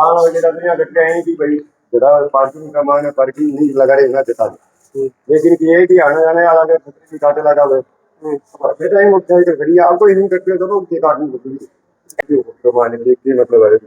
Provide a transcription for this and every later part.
चालान वगैरह तो यहाँ कट्टे हैं कि भाई जरा पार्किंग का मांग है, पार्किंग नहीं लगा रहे ना देता, लेकिन ये कि आने जाने वाला के छतरी काटे लगा हुए फिर टाइम उठा है खड़ी आपको ही नहीं कटते तो उसके काटने को माने की मतलब है।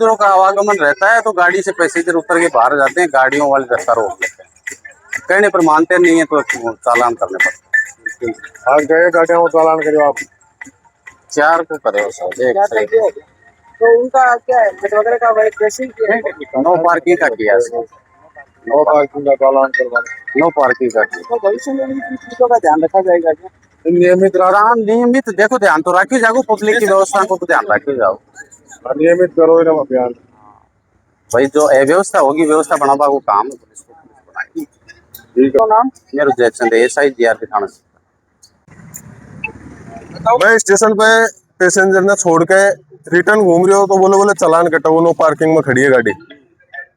दिनों का आवागमन रहता है तो गाड़ी से पैसेंजर उतर के बाहर जाते हैं, गाड़ियों वाले रास्ता रोक लेते हैं, कहने पर मानते नहीं है तो चालान करने पड़ते हैं। आज गए गाड़ियों को चालान करो आप 4 को करे हो सर, एक से तो उनका क्या है वगैरह का कैसे नो पार्किंग का किया, नो पार्किंग का चालान करवाना, नो पार्किंग का किया। तो भविष्य में इन चीजों का ध्यान रखा जाएगा क्या? नियमित देखो ध्यान तो रखे जाओ, पब्लिक की व्यवस्था को तो ध्यान रखे जाओ, नियमित करो ना अभियान भाई जो अव्यवस्था होगी व्यवस्था बनावा वो काम है पुलिस को, पुलिस बनाएगी। ठीक है। नाम मेरा जैक्सन एसआई जीआरपी थाना से। मैं स्टेशन पे पैसेंजर ने छोड़ के रिटर्न घूम रहे हो तो बोले चालान कटा, वो नो पार्किंग में खड़ी है गाड़ी,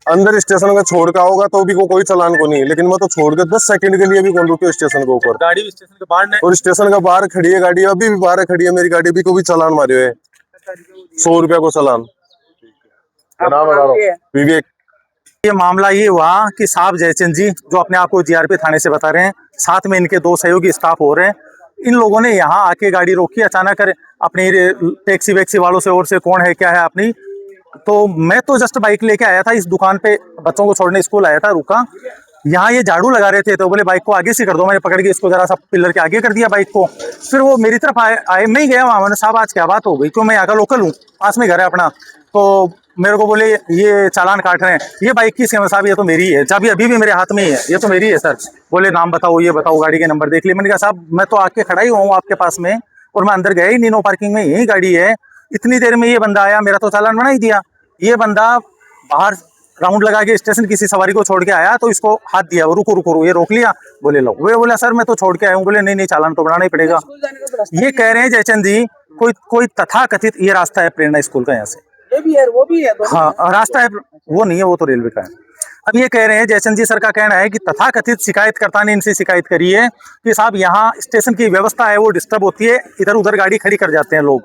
अंदर स्टेशन में छोड़ के आओगा तो भी कोई चालान को नहीं है, लेकिन मैं तो छोड़ के 10 सेकंड के लिए भी कौन रुकी स्टेशन के ऊपर, गाड़ी स्टेशन के बाहर और स्टेशन के बाहर खड़ी है गाड़ी, अभी भी बाहर खड़ी है मेरी गाड़ी, भी को भी चालान मारे हुए 100 रुपया को चालान। विवेक। ये मामला ये हुआ कि साहब जयचंद जी जो अपने आप को जीआरपी थाने से बता रहे हैं, साथ में इनके 2 सहयोगी स्टाफ हो रहे हैं, इन लोगों ने यहाँ आके गाड़ी रोकी अचानक, अपनी टैक्सी वैक्सी वालों से और से कौन है क्या है अपनी, तो मैं तो जस्ट बाइक लेके आया था इस दुकान पे, बच्चों को छोड़ने स्कूल आया था, रुका यहाँ ये झाड़ू लगा रहे थे तो बोले बाइक को आगे से कर दो, मैंने पकड़ के इसको जरा सा पिलर के आगे कर दिया बाइक को, फिर वो मेरी तरफ आए मैं ही गया वहाँ, मैंने साहब आज क्या बात हो गई, क्यों मैं यहाँ का लोकल हूँ, पास में घर है अपना, तो मेरे को बोले ये चालान काट रहे हैं, ये बाइक की है साहब, ये तो मेरी है, चाबी अभी भी मेरे हाथ में ही है, ये तो मेरी है सर। बोले नाम बताओ, ये बताओ, गाड़ी के नंबर देख लिए, मैंने कहा साहब मैं तो आके खड़ा ही हूँ आपके पास में और मैं अंदर गया ही नहीं, नो पार्किंग में यही गाड़ी है, इतनी देर में ये बंदा आया, मेरा तो चालान बना ही दिया, ये बंदा बाहर राउंड लगा के स्टेशन किसी सवारी को छोड़ के आया तो इसको हाथ दिया, रुको रुको रुको, ये रोक लिया, बोले लो, वे बोला सर मैं तो छोड़ के आया हूँ, बोले नहीं नहीं चालान तो बनाना ही पड़ेगा। ये कह रहे हैं जयचंद जी कोई तथा कथित ये रास्ता है प्रेरणा स्कूल का यहाँ से, ये भी है वो भी है, हाँ रास्ता है, वो नहीं है, वो तो रेलवे का है। अब ये कह रहे हैं जयचंद जी सर का कहना है कि तथाकथित शिकायतकर्ता ने इनसे शिकायत करी है कि साहब यहाँ स्टेशन की व्यवस्था है वो डिस्टर्ब होती है, इधर उधर गाड़ी खड़ी कर जाते हैं लोग,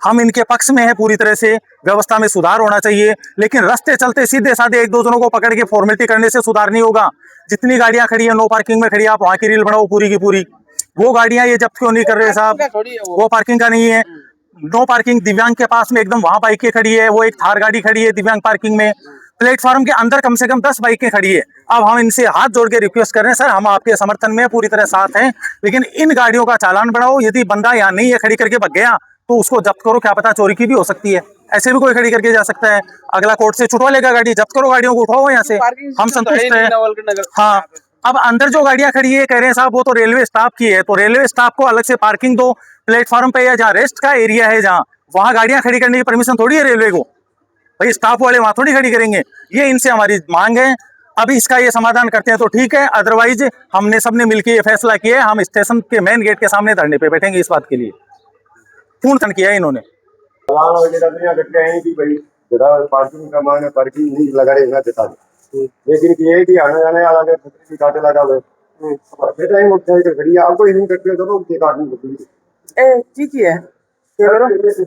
हम इनके पक्ष में है पूरी तरह से, व्यवस्था में सुधार होना चाहिए, लेकिन रास्ते चलते सीधे साधे 1-2 जनों को पकड़ के फॉर्मेलिटी करने से सुधार नहीं होगा। जितनी गाड़ियां खड़ी है नो पार्किंग में खड़ी है, आप वहां की रील बनाओ पूरी की पूरी, वो गाड़ियां ये जब्त क्यों नहीं कर रहे साहब, वो पार्किंग का नहीं है, नो पार्किंग दिव्यांग के पास में एकदम वहां बाइकें खड़ी है, वो एक थार गाड़ी खड़ी है दिव्यांग पार्किंग में, प्लेटफॉर्म के अंदर कम से कम 10 बाइकें खड़ी है। अब हम इनसे हाथ जोड़ के रिक्वेस्ट कर रहे हैं सर हम आपके समर्थन में पूरी तरह साथ हैं, लेकिन इन गाड़ियों का चालान बढ़ाओ, यदि बंदा यहाँ नहीं है खड़ी करके भग गया तो उसको जब्त करो, क्या पता चोरी की भी हो सकती है, ऐसे भी कोई खड़ी करके जा सकता है, अगला कोर्ट से छुटवा लेगा गाड़ी, जब्त करो गाड़ियों को, उठाओ यहाँ से, हम संतुष्ट हैं। हाँ अब अंदर जो गाड़ियां खड़ी है कह रहे हैं साहब वो तो रेलवे स्टाफ की है, तो रेलवे स्टाफ को अलग से पार्किंग दो प्लेटफॉर्म पे, या जहाँ रेस्ट का एरिया है जहाँ वहां गाड़ियां खड़ी करने की परमिशन थोड़ी है रेलवे को, भाई स्टाफ वाले वहां थोड़ी खड़ी करेंगे, ये इनसे हमारी मांग है। अभी इसका ये समाधान करते हैं तो ठीक है, अदरवाइज हमने सबने मिलकर ये फैसला किया है, हम स्टेशन के मेन गेट के सामने धरने पे बैठेंगे, इस बात के लिए पूर्ण किया है इन्होंने। चालान वगैरह तो यहाँ कट्टे हैं कि भाई जरा पार्किंग का मांग है, पार्किंग नहीं लगा रहे ना देता, लेकिन ये कि आने जाने वाला के छतरी काटे लगा हुए फिर टाइम उठा है खड़ी आपको ही नहीं कटते तो उसके काटने को ए ठीक है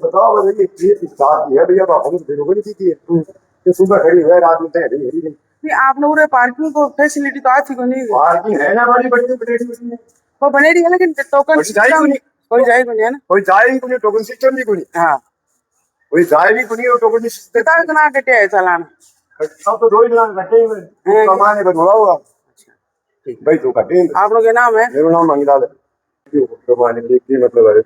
बताओ है भैया हम बिल्कुल ठीक है, सुबह खड़ी है रात में नहीं, आप लोगों ने पार्किंग को फैसिलिटी तो आज को नहीं, पार्किंग है ना हमारी बड़ी बड़ी वो बने रही है, लेकिन टोकन सिस्टम कोई जाए को नहीं है ना, कोई जाए भी कोई टोकन सिस्टम भी कोई, हाँ कोई जाए भी कोई और टोकन सिस्टम कितना कटे है चालान, सब तो 2 ही दिन कटे हुए कमाने पर थोड़ा हुआ भाई, तो कटे। आप लोग के नाम है? मेरा नाम मंगलाल है, कमाने की मतलब है